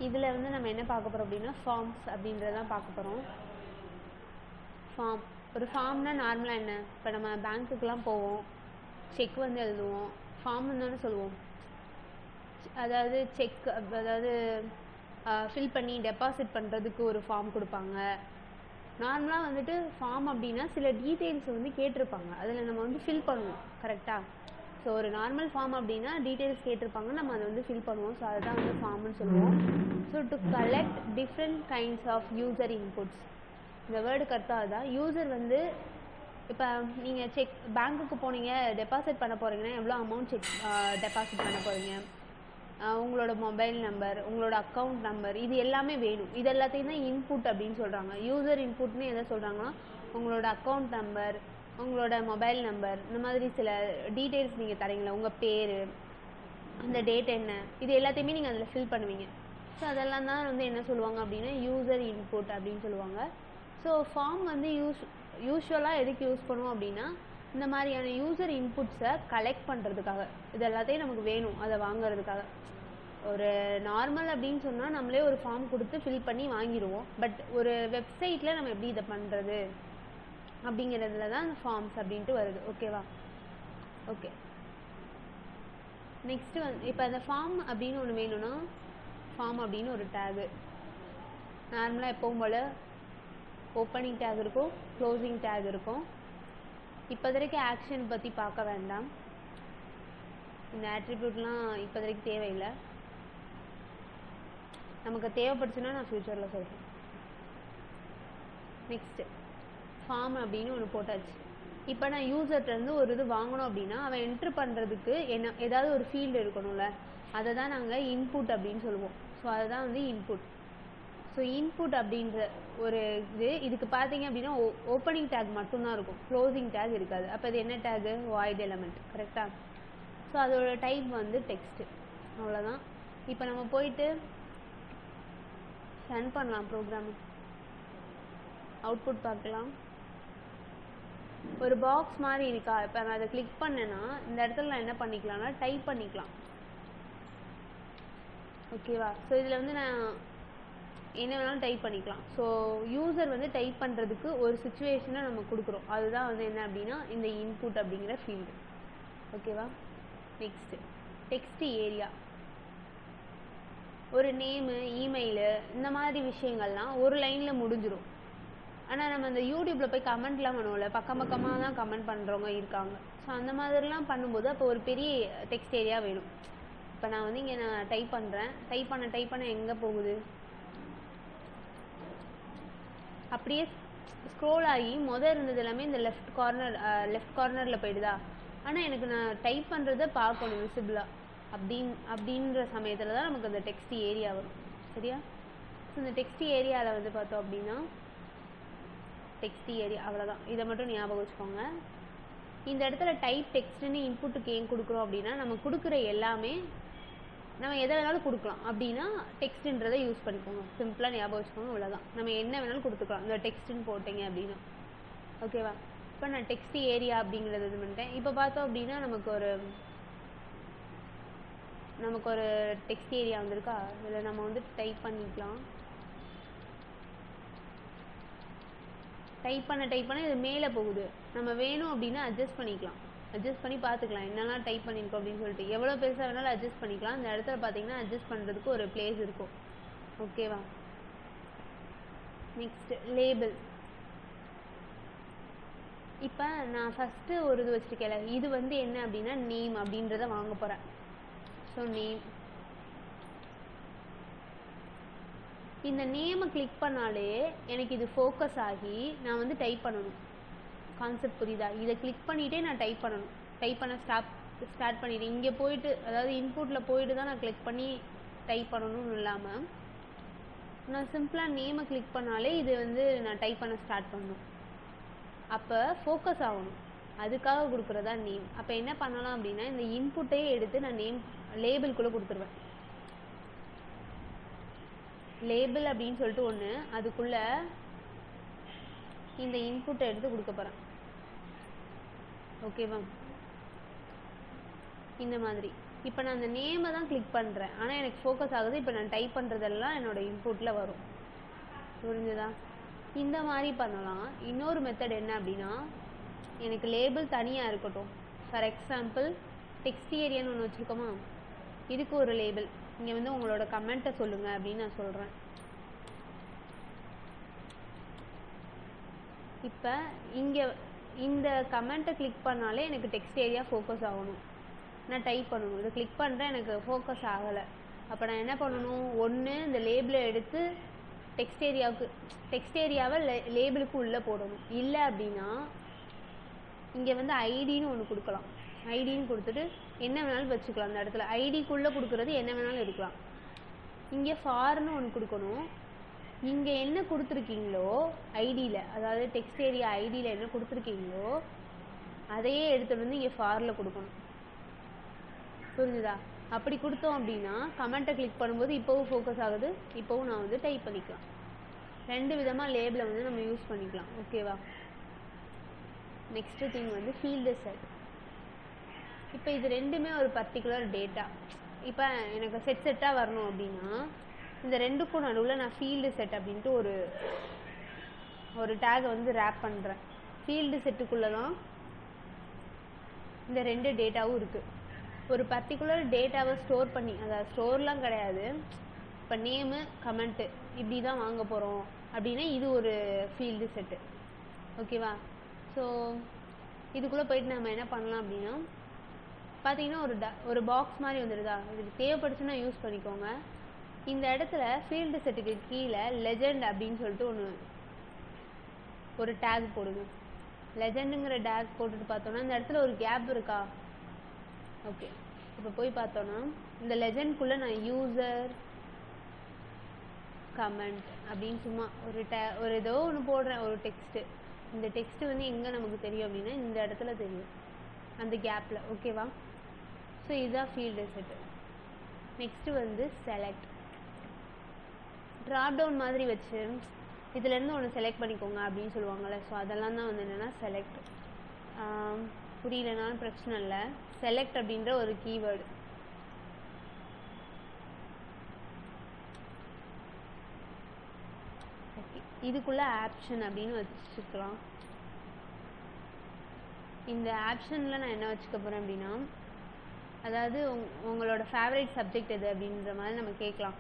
இதில் வந்து நம்ம என்ன பார்க்க போகிறோம் அப்படின்னா ஃபார்ம்ஸ் அப்படின்றதான் பார்க்க போகிறோம். ஃபார்ம், ஒரு ஃபார்ம்னா நார்மலாக என்ன, இப்போ நம்ம பேங்க்குக்கெலாம் போவோம், செக் வந்து எழுதுவோம், ஃபார்ம்னு தானே சொல்லுவோம். அதாவது செக், அதாவது ஃபில் பண்ணி டெபாசிட் பண்ணுறதுக்கு ஒரு ஃபார்ம் கொடுப்பாங்க. நார்மலாக வந்துட்டு ஃபார்ம் அப்படின்னா சில டீட்டெயில்ஸ் வந்து கேட்டிருப்பாங்க, அதில் நம்ம வந்து ஃபில் பண்ணுவோம். கரெக்டாக? ஸோ ஒரு நார்மல் ஃபார்ம் அப்படின்னா டீட்டெயில்ஸ் கேட்டிருப்பாங்க, நம்ம அதை வந்து ஃபில் பண்ணுவோம். ஸோ அதுதான் வந்து ஃபார்ம்னு சொல்லுவோம். So to collect different kinds of user inputs, இந்த வேர்டுக்கு அர்த்தம் அதுதான். யூசர் வந்து இப்போ நீங்கள் செக் பேங்க்குக்கு போனீங்க, டெபாசிட் பண்ண போகிறீங்கன்னா எவ்வளோ அமௌண்ட் டெபாசிட் பண்ண போகிறீங்க, உங்களோட மொபைல் நம்பர், உங்களோட அக்கௌண்ட் நம்பர், இது எல்லாமே வேணும். இது எல்லாத்தையும் தான் இன்புட் அப்படின்னு சொல்கிறாங்க. யூசர் இன்புட்னு எதை சொல்கிறாங்கன்னா உங்களோட அக்கௌண்ட் நம்பர், உங்களோட மொபைல் நம்பர், இந்த மாதிரி சில டீட்டெயில்ஸ் நீங்கள் தரீங்களா, உங்கள் பேர், அந்த டேட் என்ன, இது எல்லாத்தையுமே நீங்கள் அதில் ஃபில் பண்ணுவீங்க. ஸோ அதெல்லாம் தான் வந்து என்ன சொல்லுவாங்க அப்படின்னா யூசர் இன்புட் அப்படின்னு சொல்லுவாங்க. ஸோ ஃபார்ம் வந்து யூஸ்வலாக எதுக்கு யூஸ் பண்ணுவோம் அப்படின்னா இந்த மாதிரியான யூசர் இன்புட்ஸை கலெக்ட் பண்ணுறதுக்காக, இது எல்லாத்தையும் நமக்கு வேணும் அதை வாங்குறதுக்காக. ஒரு நார்மல் அப்படின்னு சொன்னால் நம்மளே ஒரு ஃபார்ம் கொடுத்து ஃபில் பண்ணி வாங்கிடுவோம். பட் ஒரு வெப்சைட்டில் நம்ம எப்படி இதை பண்ணுறது அப்படிங்கிறதுல தான் அந்த ஃபார்ம்ஸ் அப்படின்ட்டு வருது. ஓகேவா? ஓகே, நெக்ஸ்ட்டு வந்து இப்போ அந்த ஃபார்ம் அப்படின்னு ஒன்று வேணும்னா ஃபார்ம் அப்படின்னு ஒரு டேகு, நார்மலாக எப்பவும் போல் ஓப்பனிங் டேக் இருக்கும், க்ளோசிங் டேக் இருக்கும். இப்போதைக்கு ஆக்ஷன் பற்றி பார்க்க வேண்டாம், இந்த ஆட்ரிபியூட்லாம் இப்போதைக்கு தேவையில்லை. நமக்கு தேவைப்படுச்சுன்னா நான் ஃப்யூச்சரில் சொல்கிறேன். நெக்ஸ்ட்டு ஃபார்ம் அப்படின்னு ஒன்று போட்டாச்சு. இப்போ நான் யூசர்கிட்டருந்து ஒரு இது வாங்கணும் அப்படின்னா அவன் என்ட்ரு பண்ணுறதுக்கு என்ன ஏதாவது ஒரு ஃபீல்டு இருக்கணும்ல, அதை தான் நாங்கள் இன்புட் அப்படின்னு சொல்லுவோம். ஸோ அதுதான் வந்து இன்புட். ஸோ இன்புட் அப்படின்ற ஒரு இதுக்கு பார்த்தீங்க அப்படின்னா ஓப்பனிங் டேக் மட்டும்தான் இருக்கும், க்ளோசிங் டேக் இருக்காது. அப்போ இது என்ன டேகு? Void element. கரெக்டாக? ஸோ அதோட டைப் வந்து டெக்ஸ்ட்டு. அவ்வளோதான். இப்போ நம்ம போயிட்டு ரன் பண்ணலாம் ப்ரோக்ராம், அவுட்புட் பார்க்கலாம். ஒரு பாக்ஸ் மாதிரி இருக்கா, இப்போ நான் அதை கிளிக் பண்ணேன்னா இந்த இடத்துல நான் என்ன பண்ணிக்கலாம்னா டைப் பண்ணிக்கலாம். ஓகேவா? ஸோ இதில் வந்து நான் என்ன வேணாலும் டைப் பண்ணிக்கலாம். ஸோ யூசர் வந்து டைப் பண்ணுறதுக்கு ஒரு சுச்சுவேஷனை நம்ம கொடுக்குறோம், அதுதான் வந்து என்ன அப்படின்னா இந்த இன்புட் அப்படிங்கிற ஃபீல்டு. ஓகேவா? Next text area. ஒரு நேமு, இமெயிலு, இந்த மாதிரி விஷயங்கள்லாம் ஒரு லைனில் முடிஞ்சிடும். ஆனால் நம்ம இந்த யூடியூப்பில் போய் கமெண்ட்லாம் பண்ணுவோம்ல, பக்கம் பக்கமாக தான் கமெண்ட் பண்ணுறவங்க இருக்காங்க. ஸோ அந்த மாதிரிலாம் பண்ணும்போது அப்போ ஒரு பெரிய டெக்ஸ்ட் ஏரியா வேணும். இப்போ நான் வந்து இங்கே நான் டைப் பண்ணுறேன், டைப் பண்ண எங்கே போகுது, அப்படியே ஸ்க்ரோல் ஆகி இருந்தது எல்லாமே இந்த லெஃப்ட் கார்னரில் போயிடுதா. ஆனால் எனக்கு நான் டைப் பண்ணுறதை பார்க்கணும் விசிபிளாக அப்படின்ற சமயத்தில் தான் நமக்கு அந்த டெக்ஸ்ட் ஏரியா வரும். சரியா? ஸோ இந்த டெக்ஸ்ட் ஏரியாவில் வந்து பார்த்தோம் அப்படின்னா டெக்ஸ்ட் ஏரியா அவ்வளோதான். இதை மட்டும் ஞாபகம் வச்சுக்கோங்க. இந்த இடத்துல டைப் டெக்ஸ்ட்னு இன்புட்டுக்கு ஏன் கொடுக்குறோம் அப்படின்னா நம்ம கொடுக்குற எல்லாமே நம்ம எதை வேணாலும் கொடுக்கலாம். அப்படின்னா டெக்ஸ்ட்ன்றதை யூஸ் பண்ணிக்கோங்க, சிம்பிளாக ஞாபகம் வச்சுக்கோங்க. அவ்வளோதான். நம்ம என்ன வேணாலும் கொடுத்துக்கலாம் இந்த டெக்ஸ்ட்னு போட்டிங்க அப்படின்னா. ஓகேவா? இப்போ நான் டெக்ஸ்ட் ஏரியா அப்படிங்கிறது இது பண்ணிட்டேன். இப்போ பார்த்தோம் அப்படின்னா நமக்கு ஒரு டெக்ஸ்ட் ஏரியா வந்திருக்கா. இதில் நம்ம வந்து டைப் பண்ணிக்கலாம். டைப் பண்ண இது மேலே போகுது. நம்ம வேணும் அப்படின்னா அட்ஜஸ்ட் பண்ணிக்கலாம், அட்ஜஸ்ட் பண்ணி பார்த்துக்கலாம் என்னெல்லாம் டைப் பண்ணியிருக்கோம் அப்படின்னு சொல்லிட்டு. எவ்வளோ பெருசாக வேணாலும் அட்ஜஸ்ட் பண்ணிக்கலாம். இந்த இடத்துல பார்த்தீங்கன்னா அட்ஜஸ்ட் பண்ணுறதுக்கு ஒரு பிளேஸ் இருக்கும். ஓகேவா? Next label. இப்போ நான் ஃபஸ்ட்டு ஒரு இது வச்சுருக்கேன்ல, இது வந்து என்ன அப்படின்னா நேம் அப்படின்றத வாங்க போகிறேன். ஸோ நேம், இந்த நேமை கிளிக் பண்ணாலே எனக்கு இது ஃபோக்கஸ் ஆகி நான் வந்து டைப் பண்ணணும். கான்செப்ட் புரியுதா? இதை கிளிக் பண்ணிகிட்டே நான் டைப் பண்ணணும். டைப் பண்ண ஸ்டார்ட் பண்ணிவிட்டு இங்கே போயிட்டு, அதாவது இன்புட்டில் போயிட்டு தான் நான் கிளிக் பண்ணி டைப் பண்ணணும்னு இல்லாமல் நான் சிம்பிளாக நேமை கிளிக் பண்ணாலே இது வந்து நான் டைப் பண்ண ஸ்டார்ட் பண்ணணும். அப்போ ஃபோக்கஸ் ஆகணும், அதுக்காக கொடுக்குறதா நேம். அப்போ என்ன பண்ணலாம் அப்படின்னா இந்த இன்புட்டையே எடுத்து நான் நேம் லேபிள்குள்ளே கொடுத்துருவேன். லேபிள் அப்படின்னு சொல்லிட்டு ஒன்று, அதுக்குள்ளே இந்த இன்புட்டை எடுத்து கொடுக்க போகிறேன். ஓகேவா? இந்த மாதிரி இப்போ நான் அந்த நேமை தான் கிளிக் பண்ணுறேன், ஆனால் எனக்கு ஃபோக்கஸ் ஆகுது. இப்போ நான் டைப் பண்ணுறதெல்லாம் என்னோடய இன்புட்டில் வரும். புரிஞ்சுதா? இந்த மாதிரி பண்ணலாம். இன்னொரு மெத்தட் என்ன அப்படின்னா, எனக்கு லேபிள் தனியாக இருக்கட்டும். ஃபார் எக்ஸாம்பிள் டெக்ஸ்ட் ஏரியான்னு ஒன்று வச்சுருக்கோமா, இதுக்கு ஒரு லேபிள். இங்கே வந்து உங்களோட கமெண்ட்டை சொல்லுங்கள் அப்படின்னு நான் சொல்கிறேன். இப்போ இங்கே இந்த கமெண்ட்டை கிளிக் பண்ணாலே எனக்கு டெக்ஸ்ட் ஏரியா ஃபோக்கஸ் ஆகணும். நான் டைப் பண்ணணும். இதை கிளிக் பண்ணுறேன், எனக்கு ஃபோக்கஸ் ஆகலை. அப்போ நான் என்ன பண்ணணும், ஒன்று இந்த லேபிளை எடுத்து டெக்ஸ்ட் ஏரியாவை லேபிளுக்கு உள்ளே போடணும். இல்லை அப்படின்னா இங்கே வந்து ஐடின்னு ஒன்று கொடுக்கலாம். ஐடின்னு கொடுத்துட்டு என்ன வேணாலும் வச்சுக்கலாம். அந்த இடத்துல ஐடிக்குள்ளே கொடுக்குறது என்ன வேணாலும் இருக்கலாம். இங்கே ஃபார்னு ஒன்று கொடுக்கணும். இங்கே என்ன கொடுத்துருக்கீங்களோ ஐடியில், அதாவது டெக்ஸ்ட் ஏரியா ஐடியில் என்ன கொடுத்துருக்கீங்களோ அதையே எடுத்துகிட்டு வந்து இங்கே ஃபாரில் கொடுக்கணும். புரிஞ்சுதா? அப்படி கொடுத்தோம் அப்படின்னா கமெண்ட்டை கிளிக் பண்ணும்போது இப்போவும் ஃபோக்கஸ் ஆகுது, இப்போவும் நான் வந்து டைப் பண்ணிக்கலாம். 2 விதமாக லேபிளை வந்து நம்ம யூஸ் பண்ணிக்கலாம். ஓகேவா? நெக்ஸ்ட்டு திங் வந்து ஃபீல்டு செட். இப்போ இது ரெண்டுமே ஒரு பர்டிகுலர் டேட்டா. இப்போ எனக்கு செட்டாக வரணும் அப்படின்னா இந்த ரெண்டுக்கும் நடுவில் நான் ஃபீல்டு செட் அப்படின்ட்டு ஒரு டேகை வந்து ரேப் பண்ணுறேன். ஃபீல்டு செட்டுக்குள்ளே தான் இந்த 2 டேட்டாவும் இருக்குது. ஒரு பர்டிகுலர் டேட்டாவை ஸ்டோர் பண்ணி, அதாவது ஸ்டோர்லாம் கிடையாது, இப்போ நேமு கமெண்ட்டு இப்படி தான் வாங்க போகிறோம் அப்படின்னா இது ஒரு ஃபீல்டு செட்டு. ஓகேவா? ஸோ இதுக்குள்ளே போயிட்டு நம்ம என்ன பண்ணலாம் அப்படின்னா, பார்த்தீங்கன்னா ஒரு பாக்ஸ் மாதிரி வந்துடுதா, இதுக்கு தேவைப்படுச்சுன்னா யூஸ் பண்ணிக்கோங்க. இந்த இடத்துல ஃபீல்டு செட்டுக்கு கீழே லெஜெண்ட் அப்படின்னு சொல்லிட்டு ஒரு டேக் போடுங்க. லெஜெண்டுங்கிற டேக் போட்டுட்டு பார்த்தோன்னா இந்த இடத்துல ஒரு கேப் இருக்கா? ஓகே, இப்போ போய் பார்த்தோன்னா இந்த லெஜெண்ட்குள்ளே நான் யூசர் கமெண்ட் அப்படின்னு சும்மா ஒரு ஏதோ ஒன்று போடுறேன், ஒரு டெக்ஸ்ட்டு. இந்த டெக்ஸ்ட்டு வந்து எங்கே நமக்கு தெரியும் அப்படின்னா இந்த இடத்துல தெரியும், அந்த கேப்பில். ஓகேவா? ஸோ இதுதான் ஃபீல்டு செட்டு. நெக்ஸ்ட்டு வந்து செலக்ட். ட்ராப் டவுன் மாதிரி வச்சு இதுலேருந்து ஒன்று செலக்ட் பண்ணிக்கோங்க அப்படின்னு சொல்லுவாங்கள்ல. ஸோ அதெல்லாம் தான் வந்து என்னென்னா செலக்ட். புரியலனாலும் பிரச்சனை இல்லை. செலக்ட் அப்படின்ற ஒரு கீவேர்டு. ஓகே, இதுக்குள்ளே ஆப்ஷன் அப்படின்னு வச்சுக்கலாம். இந்த ஆப்ஷனில் நான் என்ன வச்சுக்க போகிறேன் அப்படின்னா, அதாவது உங்களோட ஃபேவரட் சப்ஜெக்ட் எது அப்படின்ற மாதிரி நம்ம கேட்கலாம்.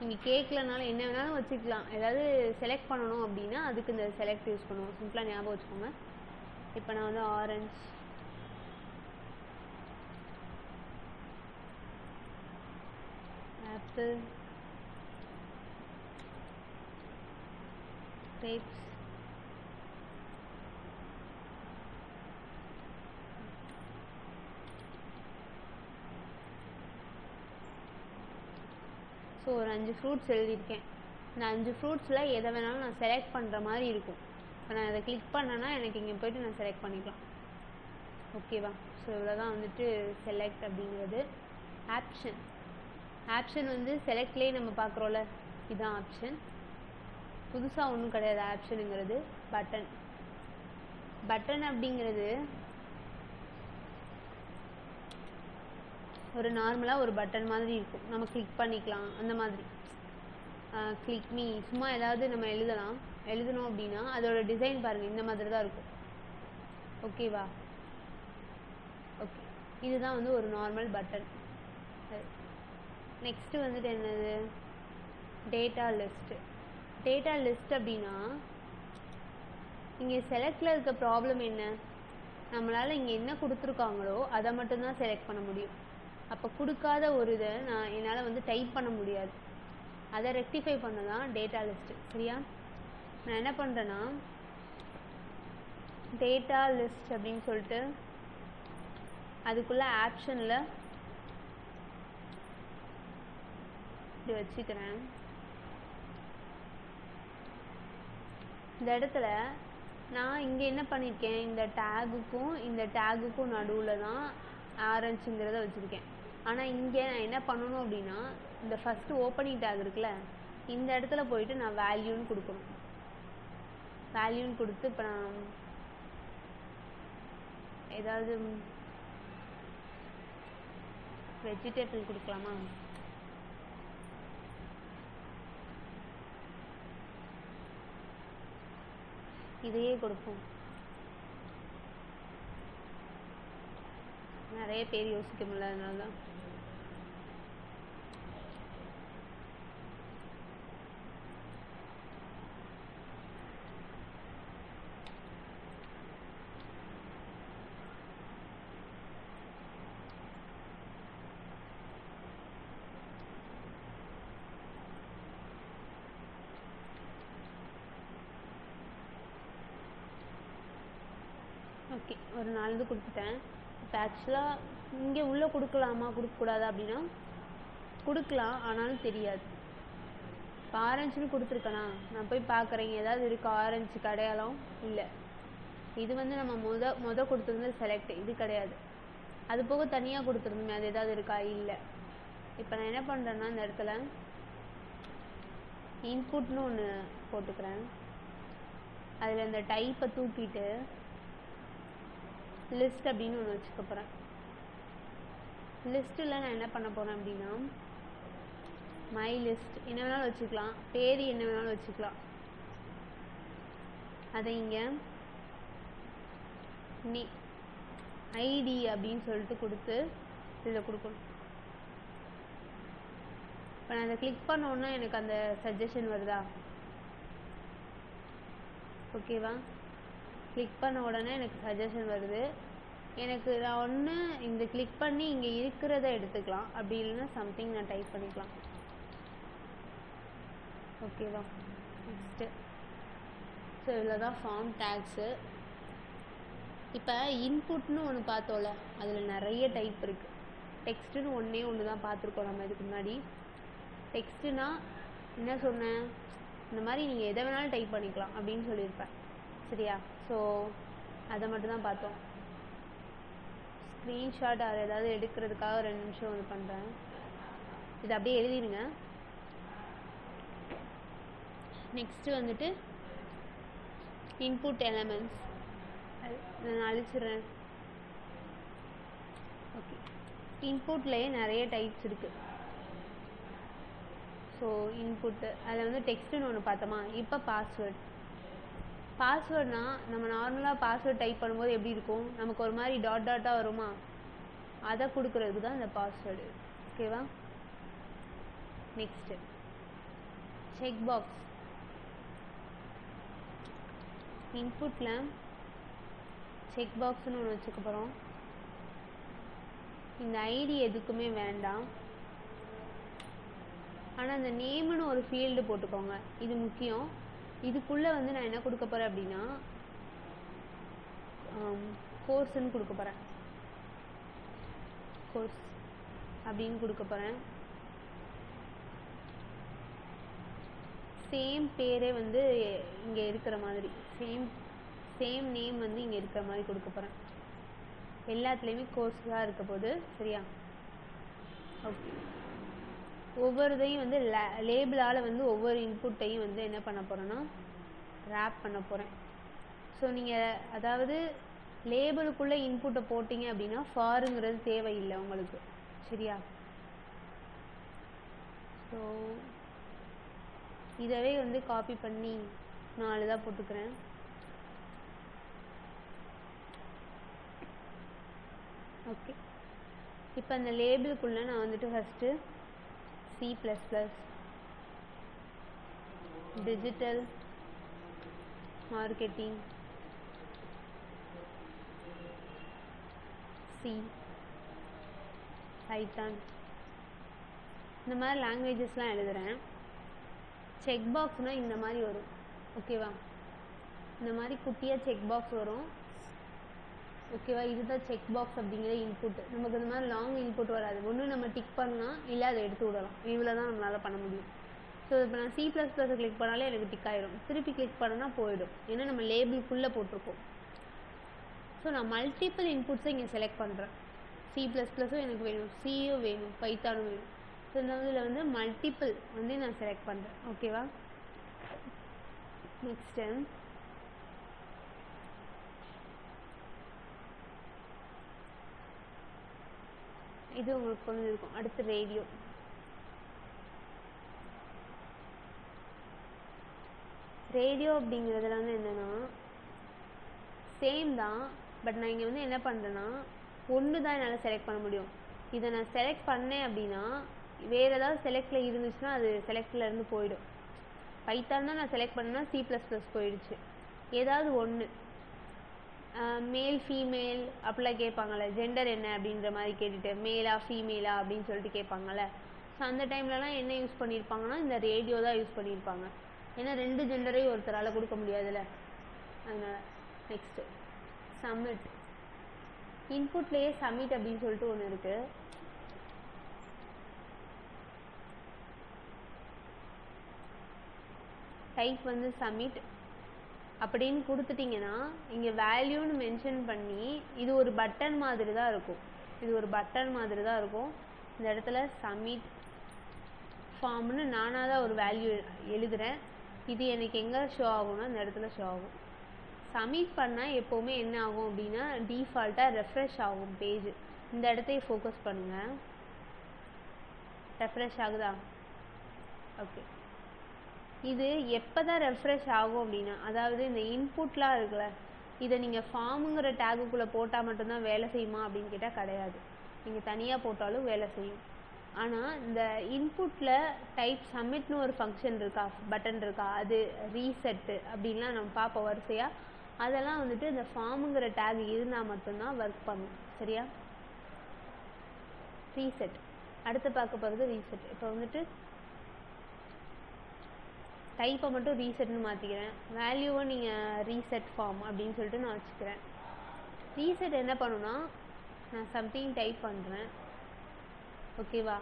நீங்கள் கேட்கலனாலும் என்ன வேணாலும் வச்சுக்கலாம். ஏதாவது செலக்ட் பண்ணணும் அப்படின்னா அதுக்கு இந்த செலக்ட் யூஸ் பண்ணுவோம். சிம்பிளாக ஞாபகம் வச்சுக்கோங்க. இப்போ நான் வந்து ஆரஞ்ச், ஆப்பிள், grapes, ஸோ ஒரு 5 ஃப்ரூட்ஸ் எழுதியிருக்கேன். இந்த 5 ஃப்ரூட்ஸில் எதை வேணாலும் நான் செலக்ட் பண்ணுற மாதிரி இருக்கும். இப்போ நான் அதை கிளிக் பண்ணேன்னா எனக்கு இங்கே போய்ட்டு நான் செலக்ட் பண்ணிக்கலாம். ஓகேவா? ஸோ இவ்வளோ தான் வந்துட்டு செலக்ட் அப்படிங்கிறது. ஆப்ஷன். ஆப்ஷன் வந்து செலக்ட்லேயே நம்ம பார்க்குறோம்ல, இதுதான் ஆப்ஷன். புதுசாக ஒன்றும் கிடையாது. ஆப்ஷனுங்கிறது பட்டன். பட்டன் அப்படிங்கிறது ஒரு நார்மலாக ஒரு பட்டன் மாதிரி இருக்கும், நம்ம கிளிக் பண்ணிக்கலாம். அந்த மாதிரி கிளிக் மீ, சும்மா ஏதாவது நம்ம எழுதணும் அப்படின்னா அதோட டிசைன் பாருங்கள், இந்த மாதிரி தான் இருக்கும். ஓகேவா? ஓகே, இதுதான் வந்து ஒரு நார்மல் பட்டன். நெக்ஸ்ட்டு வந்துட்டு என்னது, டேட்டா லிஸ்ட்டு. டேட்டா லிஸ்ட் அப்படின்னா இங்கே செலக்டில் இருக்க ப்ராப்ளம் என்ன, நம்மளால் இங்கே என்ன கொடுத்துருக்காங்களோ அதை மட்டும்தான் செலக்ட் பண்ண முடியும். அப்போ கொடுக்காத ஒரு இதை என்னால் வந்து டைப் பண்ண முடியாது. அதை ரெக்டிஃபை பண்ண தான் டேட்டா லிஸ்ட்டு. சரியா? நான் என்ன பண்ணுறேன்னா டேட்டா லிஸ்ட் அப்படின்னு சொல்லிட்டு அதுக்குள்ளே ஆப்ஷனில் இப்படி வச்சுக்கிறேன். இந்த இடத்துல நான் இங்கே என்ன பண்ணியிருக்கேன், இந்த டேகுக்கும் நடுவில் தான் ஆரஞ்சுங்கிறத வச்சுருக்கேன். ஆனால் இங்கே நான் என்ன பண்ணணும் அப்படின்னா இந்த ஃபஸ்ட்டு ஓப்பனிங் டேக் இருக்குல்ல, இந்த இடத்துல போயிட்டு நான் வேல்யூன்னு கொடுக்கணும். வேல்யூன்னு கொடுத்து இப்போ நான் ஏதாவது வெஜிடபிள் கொடுக்கலாமா? இதையே கொடுப்போம். நிறைய பேர் யோசிக்க முடியல, அதனால தான். ஓகே, ஒரு 4 இது கொடுத்துட்டேன். இப்போ ஆக்சுவலாக இங்கே உள்ளே கொடுக்கலாமா கொடுக்கக்கூடாதா அப்படின்னா கொடுக்கலாம், ஆனாலும் தெரியாது. இப்போ ஆரஞ்சுன்னு கொடுத்துருக்கேனா, நான் போய் பார்க்குறேன் ஏதாவது இருக்கா ஆரஞ்சுக்கு அடையாளம்? இல்லை. இது வந்து நம்ம முத கொடுத்துருந்து செலக்ட், இது கிடையாது. அது போக தனியாக கொடுத்துருந்தோமே, அது ஏதாவது இருக்கா? இல்லை. இப்போ நான் என்ன பண்ணுறேன்னா இந்த இடத்துல இன்புட்னு ஒன்று போட்டுக்கிறேன். அதில் இந்த டைப்பை தூக்கிட்டு லிஸ்ட் அப்படின்னு ஒன்று வச்சுக்க போகிறேன். லிஸ்ட்டில் நான் என்ன பண்ண போகிறேன் அப்படின்னா மை லிஸ்ட் என்ன வேணாலும் வச்சுக்கலாம், பேர் என்ன வேணாலும் வச்சுக்கலாம். அதை இங்கே ஐடி அப்படின்னு சொல்லிட்டு கொடுத்து இதில் கொடுக்கணும். இப்போ நான் அதை கிளிக் பண்ணோன்னா எனக்கு அந்த சஜஷன் வருதா? ஓகேவா? கிளிக் பண்ண உடனே எனக்கு சஜஷன் வருது. எனக்கு நான் ஒன்று இந்த கிளிக் பண்ணி இங்கே இருக்கிறத எடுத்துக்கலாம், அப்படி இல்லைன்னா சம்திங் நான் டைப் பண்ணிக்கலாம். ஓகேவா? நெக்ஸ்ட்டு ஸோ இதில் தான் ஃபார்ம் டேக்ஸு. இப்போ இன்புட்னு ஒன்று பார்த்தோம்ல, அதில் நிறைய டைப் இருக்குது. டெக்ஸ்ட்டுன்னு ஒன்று தான் பார்த்துருக்கோம் நம்ம இதுக்கு முன்னாடி. டெக்ஸ்ட்டுனா என்ன சொன்னேன், இந்த மாதிரி நீங்கள் எதை வேணாலும் டைப் பண்ணிக்கலாம் அப்படின்னு சொல்லியிருப்பேன். சரியா? ஸோ அதை மட்டும் தான் பார்த்தோம். ஸ்க்ரீன்ஷாட் அதை ஏதாவது எடுக்கிறதுக்காக 2 நிமிஷம் ஒன்று பண்ணுறேன். இதை அப்படியே எழுதிடுங்க. நெக்ஸ்ட்டு வந்துட்டு இன்புட் எலமெண்ட்ஸ் நான் அழிச்சிடுறேன். ஓகே, இன்புட்லேயே நிறைய டைப்ஸ் இருக்குது. ஸோ இன்புட்டு அதில் வந்து டெக்ஸ்ட்டுன்னு ஒன்று பார்த்தோமா. இப்போ பாஸ்வேர்ட்னா நம்ம நார்மலாக பாஸ்வேர்ட் டைப் பண்ணும்போது எப்படி இருக்கும், நமக்கு ஒரு மாதிரி டாட்டாக வருமா, அதை கொடுக்குறதுக்கு தான் இந்த பாஸ்வேர்டு. ஓகேவா? Next check box. இன்புட்டில் செக் பாக்ஸ்னு ஒன்று வச்சுக்க போகிறோம். இந்த ஐடி எதுக்குமே வேண்டாம், ஆனால் இந்த நேம்னு ஒரு ஃபீல்டு போட்டுக்கோங்க, இது முக்கியம். இதுக்குள்ளே வந்து நான் என்ன கொடுக்க போகிறேன் அப்படின்னா கோர்ஸ்ன்னு கொடுக்க போகிறேன். கோர்ஸ் அப்படின்னு கொடுக்க போகிறேன். சேம் பேரே வந்து இங்கே இருக்கிற மாதிரி, சேம் நேம் வந்து இங்கே இருக்கிற மாதிரி கொடுக்க போகிறேன். எல்லாத்துலேயுமே கோர்ஸ் தான் இருக்க போகுது. சரியா? ஓகே, ஒவ்வொருதையும் வந்து லேபிளால் வந்து ஒவ்வொரு இன்புட்டையும் வந்து என்ன பண்ண போகிறேன்னா ரேப் பண்ண போகிறேன். ஸோ நீங்கள் அதாவது லேபிளுக்குள்ளே இன்புட்டை போட்டிங்க அப்படின்னா ஃபாருங்கிறது தேவையில்லை உங்களுக்கு. சரியா? ஸோ இதவே வந்து காப்பி பண்ணி 4 தான் போட்டுக்கிறேன். ஓகே, இப்போ அந்த லேபிளுக்குள்ளே நான் வந்துட்டு first C++ digital marketing C Python இந்த மாதிரி லாங்குவேஜஸ்லாம் எழுதுகிறேன். செக் பாக்ஸ்னால் இந்த மாதிரி வரும். ஓகேவா? இந்த மாதிரி குட்டியாக செக் பாக்ஸ் வரும். ஓகேவா? இதுதான் செக் பாக்ஸ் அப்படிங்கிற இன்புட். நமக்கு இந்த மாதிரி லாங் இன்புட் வராது. ஒன்று நம்ம டிக் பண்ணலாம், இல்லை அதை எடுத்து விடலாம். இவ்வளோ தான் நம்மளால் பண்ண முடியும். ஸோ இப்போ நான் C++ கிளிக் பண்ணாலே எனக்கு டிக் ஆகிடும். திருப்பி கிளிக் பண்ணால் போயிடும், ஏன்னா நம்ம லேபிள்குள்ளே போட்டிருக்கோம். ஸோ நான் மல்டிபிள் இன்புட்ஸை இங்கே செலக்ட் பண்ணுறேன். C++ம் எனக்கு வேணும், சியும் வேணும், பைத்தானும் வேணும். ஸோ இந்த இதில் வந்து மல்டிபிள் வந்து நான் செலக்ட் பண்ணுறேன். ஓகேவா? நெக்ஸ்ட்டு இது உங்களுக்கு புரிஞ்சிருக்கும். அடுத்து ரேடியோ. ரேடியோ அப்படிங்கிறதுல வந்து என்னென்னா சேம் தான், பட் நான் இங்கே வந்து என்ன பண்ணுறேன்னா ஒன்று தான் என்னால் செலக்ட் பண்ண முடியும். இதை நான் செலக்ட் பண்ணேன் அப்படின்னா வேறு ஏதாவது செலக்டில் இருந்துச்சுன்னா அது செலக்ட்லேருந்து போயிடும். பைத்தான் தான் நான் செலக்ட் பண்ணேன்னா C++ போயிடுச்சு. ஏதாவது ஒன்று மேல் ஃபீமேல் அப்படிலாம் கேட்பாங்கள்ல, ஜெண்டர் என்ன அப்படின்ற மாதிரி கேட்டுட்டு மேலா ஃபீமேலா அப்படின்னு சொல்லிட்டு கேட்பாங்கள்ல. ஸோ அந்த டைம்லலாம் என்ன யூஸ் பண்ணியிருப்பாங்கன்னா இந்த ரேடியோ தான் யூஸ் பண்ணியிருப்பாங்க. ஏன்னா 2 ஜெண்டரையும் ஒருத்தரால் கொடுக்க முடியாதுல்ல, அதனால். Next submit. இன்புட்லேயே சப்மிட் அப்படின்னு சொல்லிட்டு ஒன்று இருக்குது. டைப் வந்து சப்மிட் அப்படின்னு கொடுத்துட்டிங்கன்னா இங்கே வேல்யூன்னு மென்ஷன் பண்ணி இது ஒரு பட்டன் மாதிரி தான் இருக்கும். இந்த இடத்துல சப்மிட் ஃபார்ம்னு நானாக தான் ஒரு வேல்யூ எழுதுகிறேன். இது எனக்கு எங்கே ஷோ ஆகும்னா இந்த இடத்துல ஷோ ஆகும். சப்மிட் பண்ணால் எப்போவுமே என்ன ஆகும் அப்படின்னா டிஃபால்ட்டாக ரெஃப்ரெஷ் ஆகும் பேஜ். இந்த இடத்தையே ஃபோக்கஸ் பண்ணுங்கள். ரெஃப்ரெஷ் ஆகுதா? ஓகே. இது எப்போ தான் ரெஃப்ரெஷ் ஆகும் அப்படின்னா, அதாவது இந்த இன்புட்லாம் இருக்குல்ல, இதை நீங்கள் ஃபார்முங்கிற டேகுக்குள்ளே போட்டால் மட்டும்தான் வேலை செய்யுமா அப்படின்னு கேட்டால் கிடையாது. நீங்கள் தனியாக போட்டாலும் வேலை செய்யும். ஆனால் இந்த இன்புட்டில் டைப் சப்மிட்னு ஒரு ஃபங்க்ஷன் இருக்கா, பட்டன் இருக்கா, அது ரீசெட்டு அப்படின்லாம் நம்ம பார்ப்போம் வரிசையாக. அதெல்லாம் வந்துட்டு இந்த ஃபார்முங்கிற டேக் இருந்தால் மட்டும்தான் ஒர்க் பண்ணும். சரியா? ரீசெட். அடுத்து பார்க்க போகிறது ரீசெட். இப்போ வந்துட்டு டைப்பை மட்டும் ரீசெட்னு மாற்றிக்கிறேன். வேல்யூவை நீங்கள் ரீசெட் ஃபார்ம் அப்படின்னு சொல்லிட்டு நான் வச்சுக்கிறேன். ரீசெட் என்ன பண்ணுன்னா நான் சம்திங் டைப் பண்ணுறேன், ஓகேவா?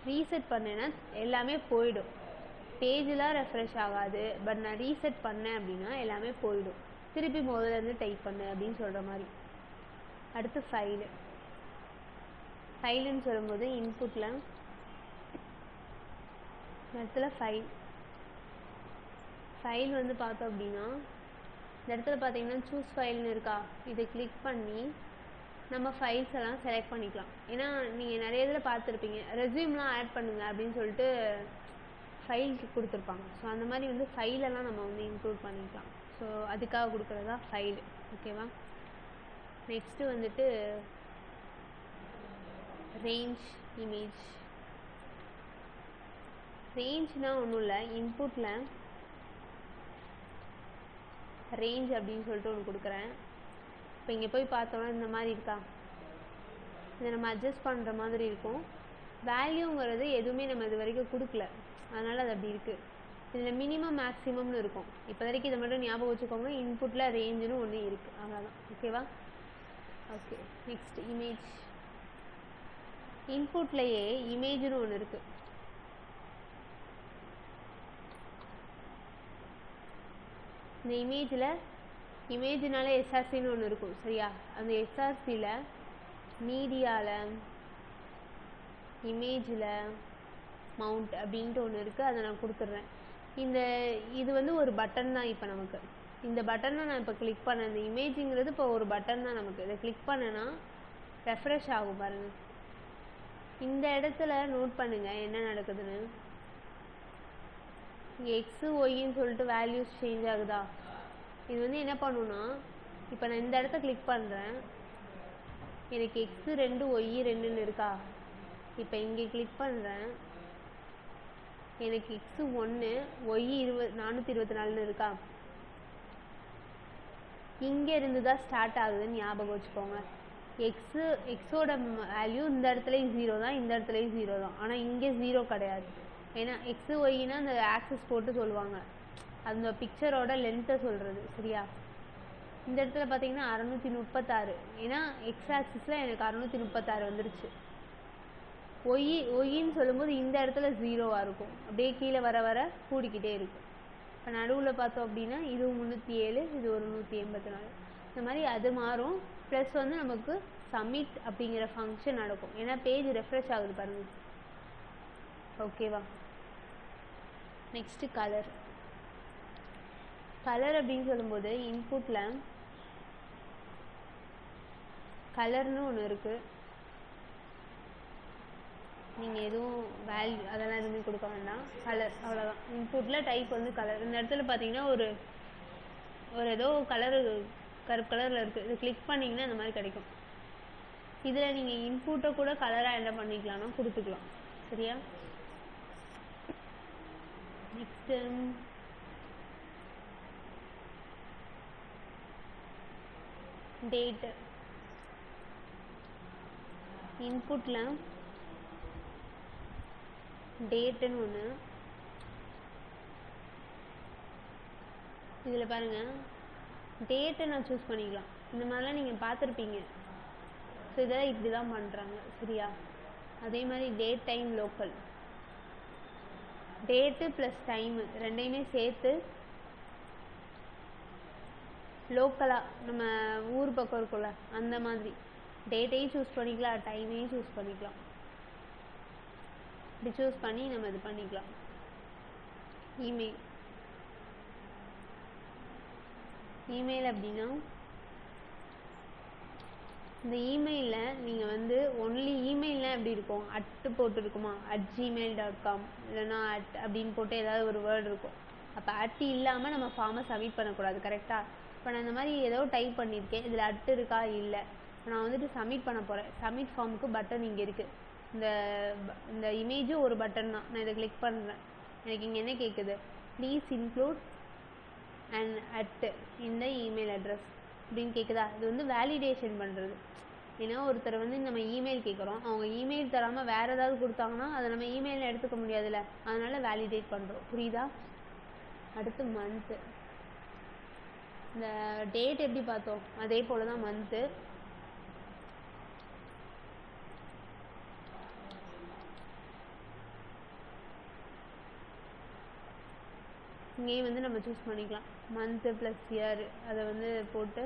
ரீசெட் பண்ணேன்னா எல்லாமே போயிடும். பேஜெலாம் ரெஃப்ரெஷ் ஆகாது. பட் நான் ரீசெட் பண்ணேன் அப்படின்னா எல்லாமே போயிடும். திருப்பி முதல்லேருந்து டைப் பண்ணு அப்படின்னு சொல்கிற மாதிரி. அடுத்து ஃபைலு. ஃபைலுன்னு சொல்லும்போது இன்புட்டில் இடத்துல ஃபைல் வந்து பார்த்தோம் அப்படின்னா இந்த இடத்துல பார்த்தீங்கன்னா சூஸ் ஃபைல்னு இருக்கா, இதை கிளிக் பண்ணி நம்ம ஃபைல்ஸ் எல்லாம் செலக்ட் பண்ணிக்கலாம். ஏன்னா நீங்கள் நிறைய இதில் பார்த்துருப்பீங்க ரெஸ்யூம்லாம் ஆட் பண்ணுங்க அப்படின்னு சொல்லிட்டு ஃபைலுக்கு கொடுத்துருப்பாங்க. ஸோ அந்த மாதிரி வந்து ஃபைலெல்லாம் நம்ம வந்து இன்க்ளூட் பண்ணிக்கலாம். ஸோ அதுக்காக கொடுக்குறது தான் ஃபைல். ஓகேவா? நெக்ஸ்ட்டு வந்துட்டு ரேஞ்ச் இமேஜ். ரேஞ்ச்னால் ஒன்றும் இல்லை, இன்புட்டில் ரேஞ்ச் அப்படின்னு சொல்லிட்டு ஒன்று கொடுக்குறேன். இப்போ இங்கே போய் பார்த்தோம்னா இந்த மாதிரி இருக்கா, இதை நம்ம அட்ஜஸ்ட் பண்ணுற மாதிரி இருக்கும். வேல்யூங்கிறது எதுவுமே நம்ம இது வரைக்கும் கொடுக்கல, அதனால் அது அப்படி இருக்குது. இதில் மினிமம் மேக்ஸிமம்னு இருக்கும். இப்போ வரைக்கும் இதை மட்டும் ஞாபகம் வச்சுக்கோங்க. இன்புட்டில் ரேஞ்சுன்னு ஒன்று இருக்குது, அவ்வளோதான். ஓகேவா? ஓகே. Next image. இன்புட்லேயே இமேஜ்னு ஒன்று இருக்குது. இந்த இமேஜ்னால எஸ்ஆர்சின்னு ஒன்று இருக்கும், சரியா? அந்த எஸ்ஆர்சியில் மீடியாவில் இமேஜில் மவுண்ட் அப்படின்ட்டு ஒன்று இருக்குது, அதை நான் கொடுத்துட்றேன். இது வந்து ஒரு பட்டன் தான். இப்போ நமக்கு இந்த பட்டனை நான் இப்போ கிளிக் பண்ணேன். இந்த இமேஜுங்கிறது இப்போ ஒரு பட்டன் தான் நமக்கு. இதை கிளிக் பண்ணேன்னா ரெஃப்ரெஷ் ஆகும் பாருங்கள். இந்த இடத்துல நோட் பண்ணுங்கள் என்ன நடக்குதுன்னு. இங்கே எக்ஸு ஒய்ன்னு சொல்லிட்டு வேல்யூஸ் சேஞ்ச் ஆகுதா? இது வந்து என்ன பண்ணுன்னா இப்போ நான் இந்த இடத்த கிளிக் பண்ணுறேன், எனக்கு எக்ஸு 2 ஒய் 2ன்னு இருக்கா. இப்போ இங்கே கிளிக் பண்ணுறேன், எனக்கு எக்ஸு 1 ஒய் 424ன்னு இருக்கா. இங்கே இருந்து தான் ஸ்டார்ட் ஆகுதுன்னு ஞாபகம் வச்சுக்கோங்க. எக்ஸோட வேல்யூ இந்த இடத்துலையும் 0 தான், இந்த இடத்துலையும் 0 தான். ஆனால் இங்கே 0 கிடையாது. ஏன்னா எக்ஸு ஒய்னா அந்த ஆக்சஸ் போட்டு சொல்லுவாங்க, அந்த பிக்சரோட லென்த்தை சொல்கிறது, சரியா? இந்த இடத்துல பார்த்தீங்கன்னா 636, ஏன்னா எக்ஸ் ஆக்சிஸில் எனக்கு 636 வந்துருச்சு. ஒய்ன்னு சொல்லும்போது இந்த இடத்துல 0வாக இருக்கும். அப்படியே கீழே வர வர கூடிக்கிட்டே இருக்கும். இப்போ நடுவில் பார்த்தோம் அப்படின்னா இது 307, இது ஒரு 184. இந்த மாதிரி அது மாறும். ப்ளஸ் வந்து நமக்கு சப்மிட் அப்படிங்கிற ஃபங்க்ஷன் நடக்கும். ஏன்னா பேஜ் ரெஃப்ரெஷ் ஆகுது பாருங்கள். ஓகேவா? Next colour. கலர் அப்படின்னு சொல்லும்போது இன்புட்டில் கலர்னு ஒன்று இருக்குது. நீங்கள் எதுவும் வேல்யூ அதெல்லாம் எதுவுமே கொடுக்க வேண்டாம். கலர் அவ்வளோதான். இன்புட்டில் டைப் வந்து கலர். இந்த இடத்துல பார்த்தீங்கன்னா ஒரு ஏதோ கலரு கருப்பு கலரில் இருக்குது. இது கிளிக் பண்ணிங்கன்னா இந்த மாதிரி கிடைக்கும். இதில் நீங்கள் இன்புட்டை கூட கலராக என்ன பண்ணிக்கலாம்னா கொடுத்துக்கலாம். சரியா? Next date. இன்புட்டில் டேட்டுன்னு ஒன்று. இதில் பாருங்கள், டேட்டை நான் சூஸ் பண்ணிக்கலாம். இந்த மாதிரிலாம் நீங்கள் பார்த்துருப்பீங்க. ஸோ இதெல்லாம் இப்படி தான் பண்ணுறாங்க. சரியா? அதே மாதிரி date time local. Date plus time ரெண்டையுமே சேர்த்து லோக்கலாக நம்ம ஊர் பக்கம் இருக்கும்ல அந்த மாதிரி டேட்டையும் சூஸ் பண்ணிக்கலாம், டைமையும் சூஸ் பண்ணிக்கலாம். இப்படி சூஸ் பண்ணி நம்ம இது பண்ணிக்கலாம். இமெயில் அப்படின்னா இந்த இமெயிலில் நீங்கள் வந்து ஒன்லி இமெயில்னால் எப்படி இருக்கும், அட்டு போட்டு இருக்குமா, @gmail.com இல்லைனா அப்படின்னு போட்டு ஏதாவது ஒரு வேர்டு இருக்கும். அப்போ அட்டு இல்லாமல் நம்ம ஃபார்மை சப்மிட் பண்ணக்கூடாது. கரெக்டாக? இப்போ நான் இந்த மாதிரி ஏதோ டைப் பண்ணியிருக்கேன், இதில் அட்டு இருக்கா இல்லை, நான் வந்துட்டு சப்மிட் பண்ண போகிறேன். சப்மிட் ஃபார்முக்கு பட்டன் இங்கே இருக்குது. இந்த இமேஜும் ஒரு பட்டன் தான். நான் இதை கிளிக் பண்ணுறேன். எனக்கு இங்கே என்ன கேட்குது, ப்ளீஸ் இன்க்ளூட் அண்ட் அட் இந்த இமெயில் அட்ரஸ் அப்படின்னு கேட்குதா? இது வந்து வேலிடேஷன் பண்ணுறது. ஏன்னா ஒருத்தர் வந்து நம்ம இமெயில் கேட்குறோம், அவங்க இமெயில் தராமல் வேறு ஏதாவது கொடுத்தாங்கன்னா அதை நம்ம இமெயிலில் எடுத்துக்க முடியாதுல்ல, அதனால் வேலிடேட் பண்ணுறோம். புரியுதா? அடுத்து மந்த்து. இந்த டேட் எப்படி பார்த்தோம் அதே போல் தான் மந்த்து. இங்கேயும் வந்து நம்ம சூஸ் பண்ணிக்கலாம். மந்த்து ப்ளஸ் இயர் அதை வந்து போட்டு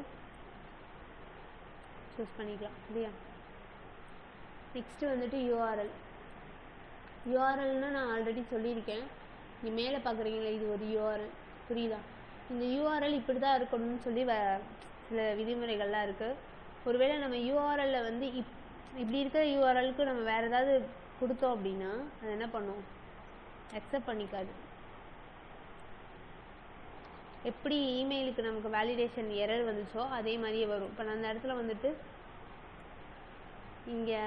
சூஸ் பண்ணிக்கலாம். இல்லையா? நெக்ஸ்ட்டு வந்துட்டு யூஆர்எல். யூஆர்எல்னால் நான் ஆல்ரெடி சொல்லியிருக்கேன். நீ மேலே பார்க்குறீங்களா, இது ஒரு யூஆர்எல். புரியுதா? இந்த யூஆர்எல் இப்படி தான் இருக்கணும்னு சொல்லி சில விதிமுறைகள்லாம் இருக்குது. ஒருவேளை நம்ம யூஆர்எல்ல வந்து இப்படி இருக்கிற யூஆர்எலுக்கு நம்ம வேறு ஏதாவது கொடுத்தோம் அப்படின்னா அது என்ன பண்ணும், அக்செப்ட் பண்ணிக்காது. எப்படி இமெயிலுக்கு நமக்கு வேலிடேஷன் எரர் வந்துச்சோ அதே மாதிரியே வரும். இப்போ நான் அந்த இடத்துல வந்துட்டு இங்கே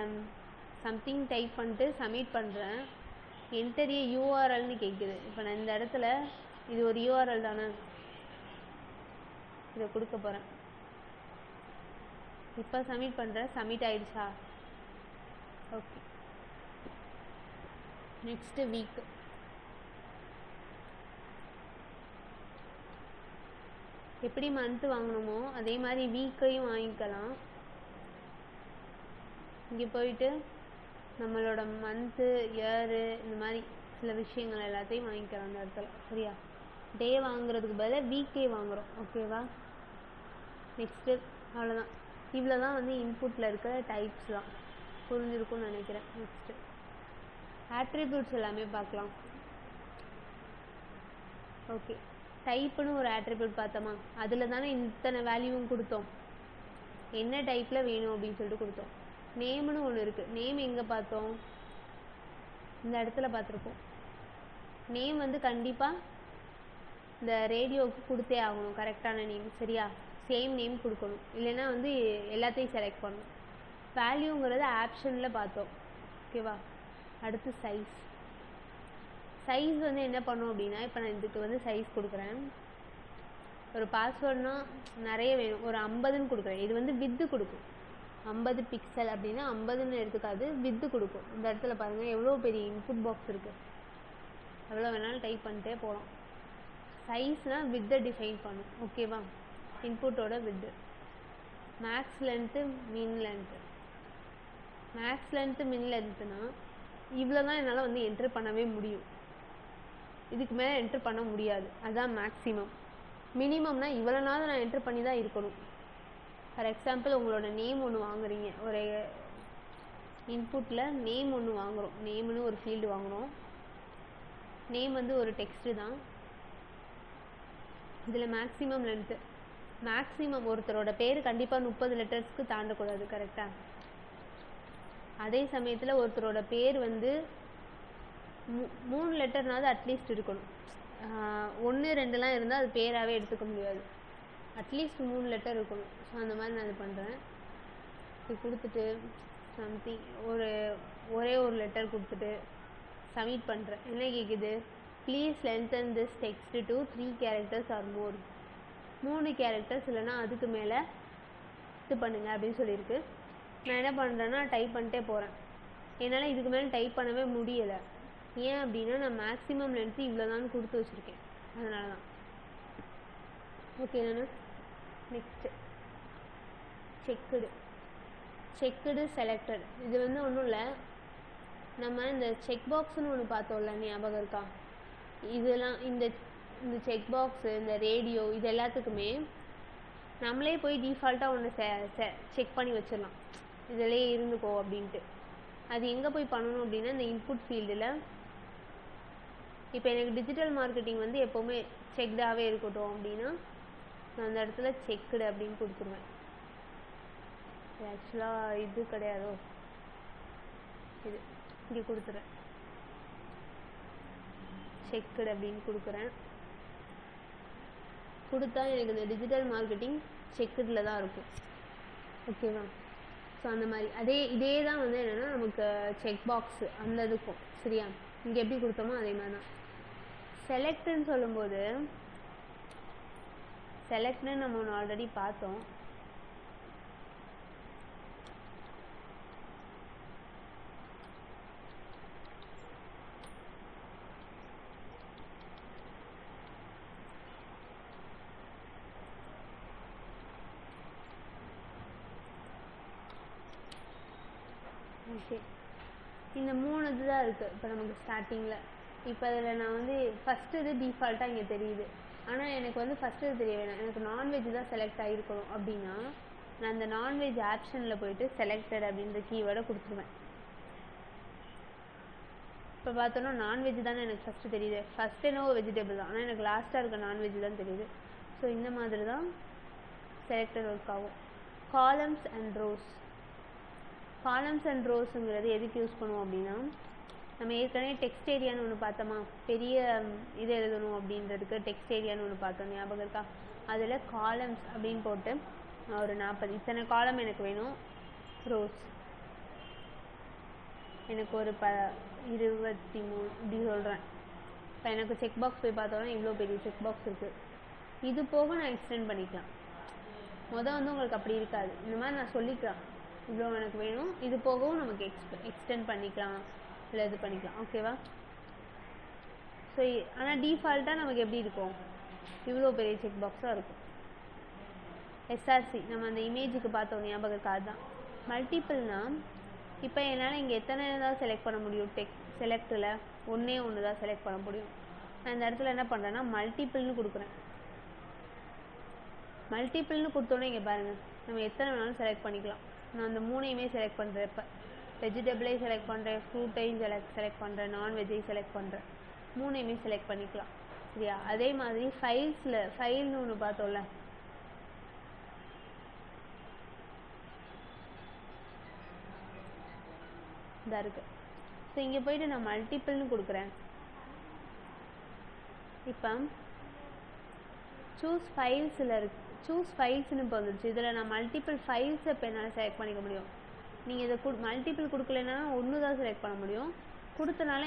சம்திங் டைப் பண்ணிட்டு சப்மிட் பண்ணுறேன். என்டர் ஏ யூஆர்எல்னு கேட்குது. இப்போ நான் இந்த இடத்துல இது ஒரு யூஆர்எல் தானே, இதை கொடுக்க போகிறேன். இப்போ சப்மிட் பண்ணுறேன். சப்மிட் ஆயிடுச்சா? ஓகே. Next week. எப்படி மந்த்து வாங்கணுமோ அதே மாதிரி வீக்கையும் வாங்கிக்கலாம். இங்கே போயிட்டு நம்மளோட மந்த்து இயரு இந்த மாதிரி சில விஷயங்கள் எல்லாத்தையும் வாங்கிக்கலாம் அந்த இடத்துல. சரியா? டே வாங்குறதுக்கு பதிலாக வீக்கே வாங்குகிறோம். ஓகேவா? நெக்ஸ்ட்டு அவ்வளோதான். இவ்வளோ தான் வந்து இன்புட்டில் இருக்கிற டைப்ஸ்லாம். புரிஞ்சிருக்கும்னு நினைக்கிறேன். நெக்ஸ்ட்டு ஆட்ரிபியூட்ஸ் எல்லாமே பார்க்கலாம். ஓகே. டைப்புன்னு ஒரு ஆட்ரிபியூட் பார்த்தோமா, அதில் தானே இத்தனை வேல்யூவும் கொடுத்தோம். என்ன டைப்பில் வேணும் அப்படின்னு சொல்லிட்டு கொடுத்தோம். நேம்னு ஒன்று இருக்குது. நேம் எங்கே பார்த்தோம், இந்த இடத்துல பார்த்துருக்கோம். நேம் வந்து கண்டிப்பாக இந்த ரேடியோவுக்கு கொடுத்தே ஆகணும், கரெக்டான நேம். சரியா? சேம் நேம் கொடுக்கணும், இல்லைன்னா வந்து எல்லாத்தையும் செலக்ட் பண்ணணும். வேல்யூங்கிறத ஆப்ஷனில் பார்த்தோம். ஓகேவா? அடுத்து சைஸ். சைஸ் வந்து என்ன பண்ணும் அப்படின்னா, இப்போ நான் இதுக்கு வந்து சைஸ் கொடுக்குறேன். ஒரு பாஸ்வேர்ட்னா நிறைய வேணும், ஒரு 50ன்னு கொடுக்குறேன். இது வந்து வித்து கொடுக்கும். 50 பிக்சல் அப்படின்னா 50ன்னு எடுத்துக்காது, வித்து கொடுக்கும். இந்த இடத்துல பாருங்கள் எவ்வளோ பெரிய இன்புட் பாக்ஸ் இருக்குது. எவ்வளோ வேணாலும் டைப் பண்ணிட்டே போகலாம். சைஸ்னால் வித்தை டிஃபைன் பண்ணும். ஓகேவா? இன்புட்டோட வித்து. மேக்ஸ் லென்த்து மின் லென்த்து. மேக்ஸ் லென்த்து மின் லென்த்துனா இவ்வளோ தான் என்னால் வந்து என்ட்ரு பண்ணவே முடியும், இதுக்கு மேலே என்ட்ரு பண்ண முடியாது. அதுதான் மேக்ஸிமம். மினிமம்னா இவ்வளோ நாள் நான் என்ட்ரு பண்ணி தான் இருக்கணும். ஃபார் எக்ஸாம்பிள் உங்களோட நேம் ஒன்று வாங்குறீங்க, ஒரு இன்புட்டில் நேம் ஒன்று வாங்குகிறோம். நேம்னு ஒரு ஃபீல்டு வாங்குகிறோம். நேம் வந்து ஒரு டெக்ஸ்ட்டு தான். இதில் மேக்ஸிமம் லென்த்து. மேக்ஸிமம் ஒருத்தரோட பேர் கண்டிப்பாக 30 லெட்டர்ஸ்க்கு தாண்டக்கூடாது. கரெக்டாக? அதே சமயத்தில் ஒருத்தரோட பேர் வந்து 3 லெட்டர்னாவது அட்லீஸ்ட் இருக்கணும். 1 2லாம் இருந்தால் அது பேராகவே எடுத்துக்க முடியாது. அட்லீஸ்ட் 3 லெட்டர் இருக்கணும். ஸோ அந்த மாதிரி நான் இது பண்ணுறேன். இது கொடுத்துட்டு சம்திங் ஒரே ஒரு லெட்டர் கொடுத்துட்டு சப்மிட் பண்ணுறேன். என்ன கேட்குது? Please lengthen this text to 3 characters or more. 3 characters இல்லைன்னா அதுக்கு மேலே இது பண்ணுங்க அப்படின்னு சொல்லியிருக்கு. நான் என்ன பண்ணுறேன்னா டைப் பண்ணிட்டே போகிறேன். என்னால் இதுக்கு மேலே டைப் பண்ணவே முடியலை. ஏன் அப்படின்னா நான் மேக்ஸிமம் லென்த்து இவ்வளோ தான் கொடுத்து வச்சுருக்கேன். அதனால தான். ஓகே நான் நெக்ஸ்ட்டு செக்குடு செலக்டட். இது வந்து ஒன்றும் இல்லை, நம்ம இந்த செக் பாக்ஸ்னு ஒன்று பார்த்தோம்ல, ஞாபகம் இருக்கா? இதெல்லாம் இந்த செக் பாக்ஸு, இந்த ரேடியோ, இது எல்லாத்துக்குமே நம்மளே போய் டிஃபால்ட்டாக ஒன்று செக் பண்ணி வச்சிடலாம், இதிலே இருந்துக்கோ அப்படின்ட்டு. அது எங்கே போய் பண்ணணும் அப்படின்னா இந்த இன்புட் ஃபீல்டில். இப்போ எனக்கு டிஜிட்டல் மார்க்கெட்டிங் வந்து எப்போவுமே செக்டாகவே இருக்கட்டும் அப்படின்னா நான் அந்த இடத்துல செக்குடு அப்படின்னு கொடுத்துருவேன். ஆக்சுவலாக இது கிடையாதோ, இது இங்கே கொடுத்துறேன், செக்குடு அப்படின்னு கொடுக்குறேன். கொடுத்தா எனக்கு இந்த டிஜிட்டல் மார்க்கெட்டிங் செக்குடில் தான் இருக்கும். ஓகேவா? ஸோ அந்த மாதிரி இதே தான் வந்து என்னென்னா நமக்கு செக் பாக்ஸு அந்த இதுக்கும். சரியா? இங்கே எப்படி கொடுத்தோமோ அதே மாதிரி தான். செலக்ட்னு சொல்லும்போது செலக்ட்னு நம்ம ஒன்று ஆல்ரெடி பார்த்தோம். ஓகே, இந்த 3 இது தான் இருக்குது இப்போ நமக்கு ஸ்டார்டிங்கில். இப்போ அதில் நான் வந்து ஃபஸ்ட்டு இது டிஃபால்ட்டாக இங்கே தெரியுது. ஆனால் எனக்கு வந்து ஃபஸ்ட்டு இது தெரிய வேணாம், எனக்கு நான்வெஜ் தான் செலக்ட் ஆகிருக்கணும் அப்படின்னா நான் அந்த நான்வெஜ் ஆப்ஷனில் போயிட்டு செலக்டட் அப்படின்ற கீவேர்டை கொடுத்துருவேன். இப்போ பார்த்தோன்னா நான்வெஜ் தானே எனக்கு ஃபஸ்ட்டு தெரியுது. ஃபஸ்ட் என்னவோ வெஜிடபிள் தான், ஆனால் எனக்கு லாஸ்ட்டாக இருக்க நான்வெஜ் தான் தெரியுது. ஸோ இந்த மாதிரி தான் செலக்டட் ஒர்க் ஆகும். காலம்ஸ் அண்ட் ரோஸுங்கிறது எதுக்கு யூஸ் பண்ணுவோம் அப்படின்னா, நம்ம ஏற்கனவே டெக்ஸ்ட் ஏரியான்னு ஒன்று பார்த்தோமா, பெரிய இது எழுதணும் அப்படின்றதுக்கு டெக்ஸ்ட் ஏரியான்னு ஒன்று பார்த்தோம், ஞாபகம் இருக்கா? அதில் காலம்ஸ் அப்படின்னு போட்டு ஒரு 40 இத்தனை காலம் எனக்கு வேணும். ரோஸ் எனக்கு ஒரு 23 இப்படி சொல்கிறேன். இப்போ எனக்கு செக் பாக்ஸ் போய் பார்த்தோன்னா இவ்வளோ பெரிய செக் பாக்ஸ் இருக்குது. இது போக நான் எக்ஸ்டெண்ட் பண்ணிக்கலாம். வந்து உங்களுக்கு அப்படி இருக்காது. இந்த மாதிரி நான் சொல்லிக்கலாம், இவ்வளோ எனக்கு வேணும், இது போகவும் நமக்கு எக்ஸ்டெண்ட் பண்ணிக்கலாம், இல்லை இது பண்ணிக்கலாம். ஓகேவா? ஸோ ஆனால் டிஃபால்ட்டாக நமக்கு எப்படி இருக்கும்? இவ்வளோ பெரிய செக் பாக்ஸாக இருக்கும். எஸ்ஆர்சி நம்ம அந்த இமேஜுக்கு பார்த்தோம், ஞாபகம் இருக்கா? அதுதான். மல்டிபிள்னால் இப்போ என்னால் இங்கே எத்தனை தான் செலக்ட் பண்ண முடியும்? செலக்டில் ஒன்று தான் செலக்ட் பண்ண முடியும். நான் இந்த இடத்துல என்ன பண்ணுறேன்னா மல்டிபிள்னு கொடுக்குறேன். மல்டிபிள்னு கொடுத்தோன்னே இங்கே பாருங்கள், நம்ம எத்தனை வேணாலும் செலக்ட் பண்ணிக்கலாம். நான் அந்த 3ஐயுமே செலக்ட் பண்ணுறேன். இப்போ வெஜிடபிளை செலக்ட் பண்ணுறேன், ஃப்ரூட்டையும் செலக்ட் பண்ணுறேன், நான்வெஜ்ஜையும் செலக்ட் பண்ணுறேன். 3ஐயுமே செலக்ட் பண்ணிக்கலாம். சரியா? அதே மாதிரி ஃபைல்னு ஒன்று பார்த்தோம்ல, இதாக இருக்குது. ஸோ இங்கே போய்ட்டு நான் மல்டிபிள்னு கொடுக்குறேன். இப்போ சூஸ் ஃபைல்ஸ்னு இப்போ வந்துச்சு. இதில் நான் மல்டிபிள் ஃபைல்ஸை இப்போ என்னால் செலக்ட் பண்ணிக்க முடியும். நீங்கள் இதை மல்டிபிள் கொடுக்கலன்னா ஒன்று தான் செலக்ட் பண்ண முடியும். கொடுத்தனால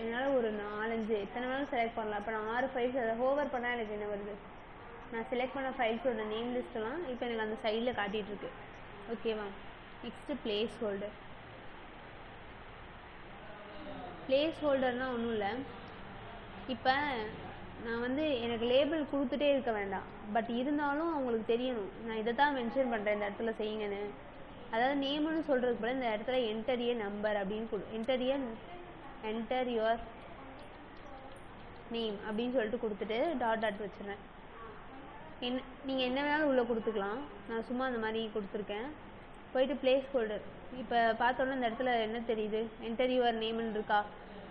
என்னால் ஒரு 4-5 எத்தனை வேணாலும் செலக்ட் பண்ணலாம். இப்போ நான் 6 ஃபைல்ஸ் அதை ஹோவர் பண்ணால் எனக்கு என்ன வருது? நான் செலக்ட் பண்ண ஃபைல்ஸோட நேம் லிஸ்ட்டெல்லாம் இப்போ எனக்கு அந்த சைடில் காட்டிகிட்ருக்கு. ஓகேவா? நெக்ஸ்ட்டு பிளேஸ் ஹோல்டர்னால் ஒன்றும் இல்லை. இப்போ நான் வந்து எனக்கு லேபிள் கொடுத்துட்டே இருக்க வேண்டாம், பட் இருந்தாலும் அவங்களுக்கு தெரியணும் நான் இதை தான் மென்ஷன் பண்ணுறேன் இந்த இடத்துல செய்யுங்கன்னு. அதாவது நேம்னு சொல்கிறதுக்கு பதில் இந்த இடத்துல என்டர் ஏ நம்பர் அப்படின்னு என்டர் யுவர் நேம் அப்படின்னு சொல்லிட்டு கொடுத்துட்டு டாட் வச்சுருவேன். நீங்கள் என்ன வேணாலும் உள்ளே கொடுத்துக்கலாம். நான் சும்மா அந்த மாதிரி கொடுத்துருக்கேன். போயிட்டு பிளேஸ் ஹோல்டர் இப்போ பார்த்தோன்னா இந்த இடத்துல என்ன தெரியுது? என்டர் யுவர் நேம்னு இருக்கா?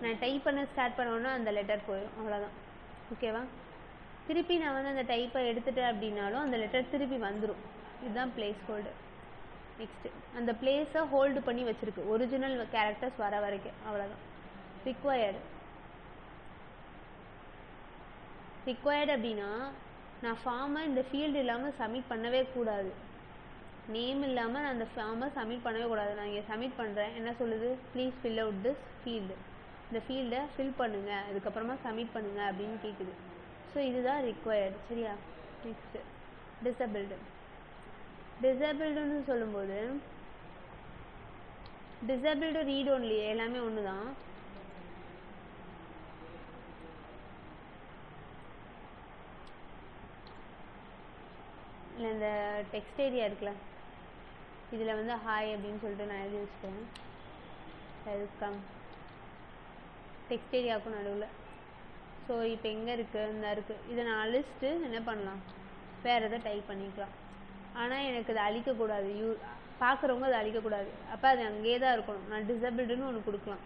நான் டைப் பண்ண ஸ்டார்ட் பண்ணோன்னா அந்த லெட்டர் போயிடும், அவ்வளோதான். ஓகேவா? திருப்பி நான் வந்து அந்த டைப்பை எடுத்துட்டேன் அப்படின்னாலும் அந்த லெட்டர் திருப்பி வந்துடும். இதுதான் பிளேஸ் ஹோல்டர். நெக்ஸ்ட் அந்த பிளேஸை ஹோல்டு பண்ணி வச்சிருக்கு ஒரிஜினல் கேரக்டர்ஸ் வர வரைக்கும், அவ்வளோதான். ரிக்வயர்டு அப்படின்னா நான் ஃபார்மை இந்த ஃபீல்டு இல்லாமல் சப்மிட் பண்ணவே கூடாது. நேம் இல்லாமல் நான் அந்த ஃபார்மை சப்மிட் பண்ணவே கூடாது. நான் இங்கே சப்மிட் பண்ணுறேன், என்ன சொல்லுது, please fill out this field, இந்த ஃபீல்டை ஃபில் பண்ணுங்கள், அதுக்கப்புறமா சப்மிட் பண்ணுங்கள் அப்படின்னு கேட்குது. ஸோ இதுதான் ரிக்வயர்டு. சரியா? நெக்ஸ்ட்டு டிசபிள்டுன்னு சொல்லும்போது டிசபிள்டு ரீட் ஒன்லி எல்லாமே ஒன்று தான். இல்லை இந்த டெக்ஸ்ட் ஏரியா இருக்குல்ல, இதில் வந்து ஹாய் அப்படின்னு சொல்லிட்டு நான் எழுதி வச்சுட்டேன். வெல்கம் டெக்ஸ்ட் ஏரியாவுக்கும் நடுவில். ஸோ இப்போ எங்கே இருக்குது, இந்த இருக்குது. இதை நான் லிஸ்ட்டு என்ன பண்ணலாம், வேறு எதை டைப் பண்ணிக்கலாம். ஆனால் எனக்கு அதை அழிக்கக்கூடாது, பார்க்குறவங்க அதை அழிக்கக்கூடாது. அப்போ அது அங்கேயே தான் இருக்கணும். நான் டிசபிள்டுன்னு ஒன்று கொடுக்கலாம்.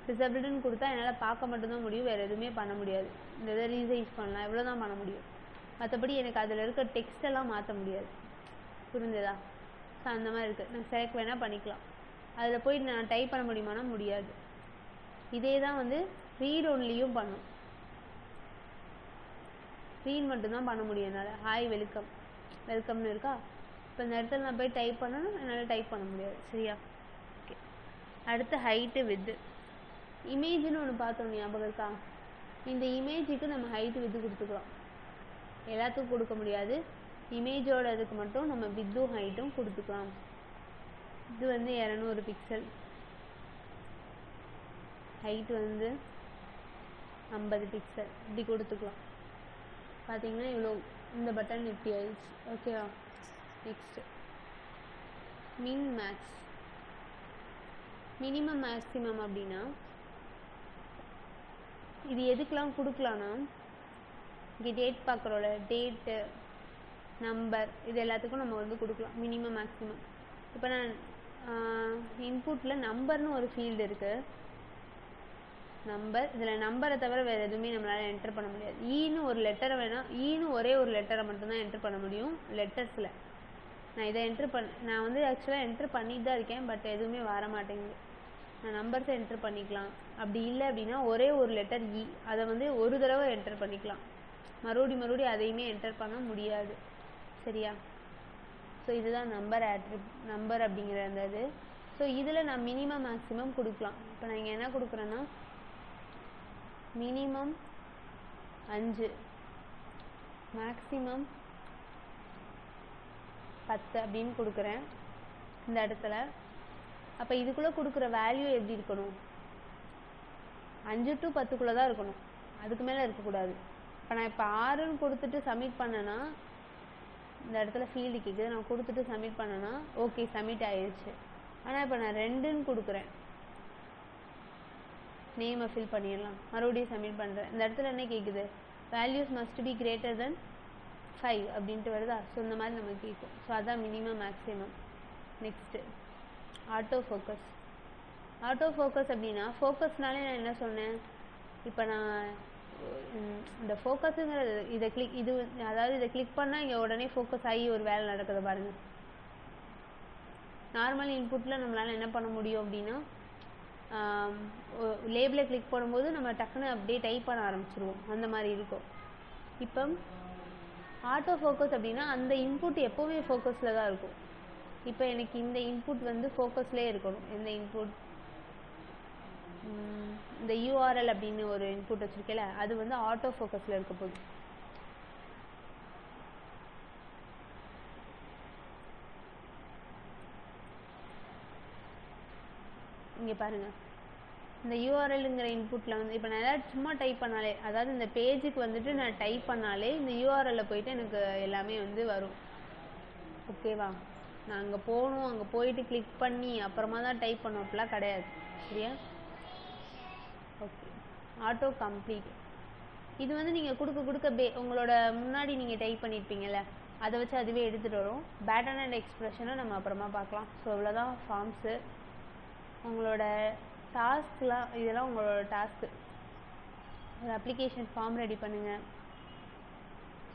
டிசபிள்டுன்னு கொடுத்தா என்னால் பார்க்க மட்டும்தான் முடியும், வேறு எதுவுமே பண்ண முடியாது. இந்த இதை ரீசைஸ் பண்ணலாம், இவ்வளோ தான் பண்ண முடியும். மற்றபடி எனக்கு அதில் இருக்க டெக்ஸ்டெல்லாம் மாற்ற முடியாது. புரிஞ்சதா? ஸோ அந்த மாதிரி இருக்குது. நான் செலக்ட் வேணால் பண்ணிக்கலாம். அதில் போய் நான் டைப் பண்ண முடியுமானா முடியாது. இதே தான் வந்து ரீட் ஒன்லியும் பண்ணும். ரீட் மட்டும்தான் பண்ண முடியும் என்னால். ஹாய் வெல்கம்னு இருக்கா, இப்போ இந்த இடத்துல நான் போய் டைப் பண்ணணும், என்னால் டைப் பண்ண முடியாது. சரியா? ஓகே. அடுத்து ஹைட்டு வித்து. இமேஜ்னு ஒன்று பார்த்தோம், ஞாபகம் இருக்கா? இந்த இமேஜுக்கு நம்ம ஹைட்டு வித்து கொடுத்துக்கலாம். எல்லாத்துக்கும் கொடுக்க முடியாது, இமேஜோட இதுக்கு மட்டும் நம்ம வித்தும் ஹைட்டும் கொடுத்துக்கலாம். இது வந்து 200 பிக்சல், ஹைட் வந்து 50 பிக்சல், இப்படி கொடுத்துக்கலாம். பார்த்தீங்கன்னா இவ்வளோ இந்த பட்டன் இப்படி ஆயிடுச்சு. ஓகேவா? நெக்ஸ்ட்டு மினிமம் மேக்ஸிமம் அப்படின்னா இது எதுக்கெலாம் கொடுக்கலான்னா, இங்கே டேட் பார்க்குறோம்ல, டேட்டு நம்பர், இது எல்லாத்துக்கும் நம்ம வந்து கொடுக்கலாம் மினிமம் மேக்ஸிமம். இப்போ நான் இன்புட்டில் நம்பர்னு ஒரு ஃபீல்டு இருக்குது, நம்பர். இதில் நம்பரை தவிர வேறு எதுவுமே நம்மளால் என்டர் பண்ண முடியாது. ஈன்னு ஒரு லெட்டரை வேணால், ஈன்னு ஒரே ஒரு லெட்டரை மட்டும்தான் என்டர் பண்ண முடியும் லெட்டர்ஸில். நான் இதை நான் வந்து ஆக்சுவலாக என்ட்ரு பண்ணிட்டு தான் இருக்கேன், பட் எதுவுமே வர மாட்டேங்குது. நான் நம்பர்ஸை என்ட்ரு பண்ணிக்கலாம். அப்படி இல்லை அப்படின்னா ஒரே ஒரு லெட்டர் இ, அதை வந்து ஒரு தடவை என்டர் பண்ணிக்கலாம், மறுபடியும் அதையுமே என்டர் பண்ண முடியாது. சரியா? ஸோ இதுதான் நம்பர் அப்படிங்கிற அந்த இது. ஸோ இதில் நான் மினிமம் மேக்ஸிமம் கொடுக்கலாம். இப்போ நான் இங்கே என்ன கொடுக்குறேன்னா, மினிமம் 5, மேக்ஸிமம் 10 அப்படின்னு கொடுக்குறேன் இந்த இடத்துல. அப்போ இதுக்குள்ளே கொடுக்குற வேல்யூ எப்படி இருக்கணும், 5 to 10க்குள்ளே தான் இருக்கணும், அதுக்கு மேலே இருக்கக்கூடாது. இப்போ நான் இப்போ 6ன்னு கொடுத்துட்டு சப்மிட் பண்ணேன்னா, இந்த இடத்துல ஃபீல்டு கேட்குது, நான் கொடுத்துட்டு சப்மிட் பண்ணேன்னா ஓகே சப்மிட் ஆயிடுச்சு. ஆனால் இப்போ நான் 2ன்னு கொடுக்குறேன், நேமை ஃபில் பண்ணிடலாம், மறுபடியும் சப்மிட் பண்ணுறேன். இந்த இடத்துல என்ன கேட்குது, values must be greater than 5 அப்படின்ட்டு வருதா? ஸோ இந்த மாதிரி நம்ம கேட்கும். ஸோ அதான் minimum maximum. Next auto focus அப்படின்னா, ஃபோக்கஸ்னாலே நான் என்ன சொன்னேன், இப்போ நான் இந்த ஃபோக்கஸுங்கிறது அதாவது இதை கிளிக் பண்ணால் இங்கே உடனே ஃபோக்கஸ் ஆகி ஒரு வேலை நடக்குது பாருங்கள். நார்மல் இன்புட்டில் நம்மளால் என்ன பண்ண முடியும் அப்படின்னா, லேபிளை கிளிக் பண்ணும்போது நம்ம டக்குன்னு அப்படியே டைப் பண்ண ஆரம்பிச்சிருவோம், அந்த மாதிரி இருக்கும். இப்போ ஆட்டோ ஃபோக்கஸ் அப்படின்னா அந்த இன்புட் எப்போவுமே ஃபோக்கஸில் தான் இருக்கும். இப்போ எனக்கு இந்த இன்புட் வந்து ஃபோக்கஸ்லேயே இருக்கணும். எந்த இன்புட், இந்த URL அப்படின்னு ஒரு இன்புட் வச்சுருக்கேல, அது வந்து ஆட்டோ ஃபோக்கஸில் இருக்க போகுது. இங்கே பாருங்கள், இந்த URLங்கிற இன்புட்டில் வந்து இப்போ நான் ஏதாவது சும்மா டைப் பண்ணாலே, அதாவது இந்த பேஜுக்கு வந்துட்டு நான் டைப் பண்ணாலே இந்த URLில் போயிட்டு எனக்கு எல்லாமே வந்து வரும். ஓகேவா? நான் அங்கே போகணும், அங்கே போயிட்டு கிளிக் பண்ணி அப்புறமா தான் டைப் பண்ணோம், அப்படிலாம் கிடையாது. சரியா? ஓகே. ஆட்டோ கம்ப்ளீட், இது வந்து நீங்கள் கொடுக்க உங்களோட முன்னாடி நீங்கள் டைப் பண்ணியிருப்பீங்கள்ல, அதை வச்சு அதுவே எடுத்துகிட்டு வரும். பேட்டர்ன் அண்ட் எக்ஸ்ப்ரெஷனை நம்ம அப்புறமா பார்க்கலாம். ஸோ இவ்வளோதான் ஃபார்ம்ஸு. உங்களோட டாஸ்க்லாம், இதெல்லாம் உங்களோட டாஸ்க்கு. ஒரு அப்ளிகேஷன் ஃபார்ம் ரெடி பண்ணுங்கள்.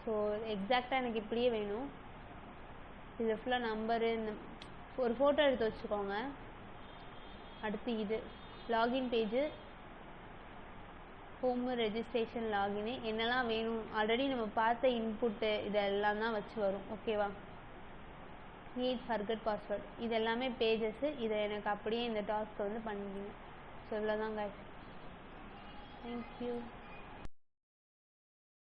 ஸோ எக்ஸாக்டாக எனக்கு இப்படியே வேணும், இதில் ஃபுல்லாக நம்பரு இந்த ஒரு ஃபோட்டோ எடுத்து வச்சுக்கோங்க. அடுத்து இது லாகின் பேஜு, ஹோமு, ரெஜிஸ்ட்ரேஷன், லாகின்னு என்னெல்லாம் வேணும் ஆல்ரெடி நம்ம பார்த்த இன்புட்டு இதெல்லாம் தான் வச்சு வரும். ஓகேவா? கிரியேட் ஃபர்கட் பாஸ்வேர்ட் இது எல்லாமே பேஜஸ்ஸு. இதை எனக்கு அப்படியே இந்த டாஸ்க்கை வந்து பண்ணிடுங்க. ஸோ இவ்வளோதான் கைஸ். தேங்க்யூ.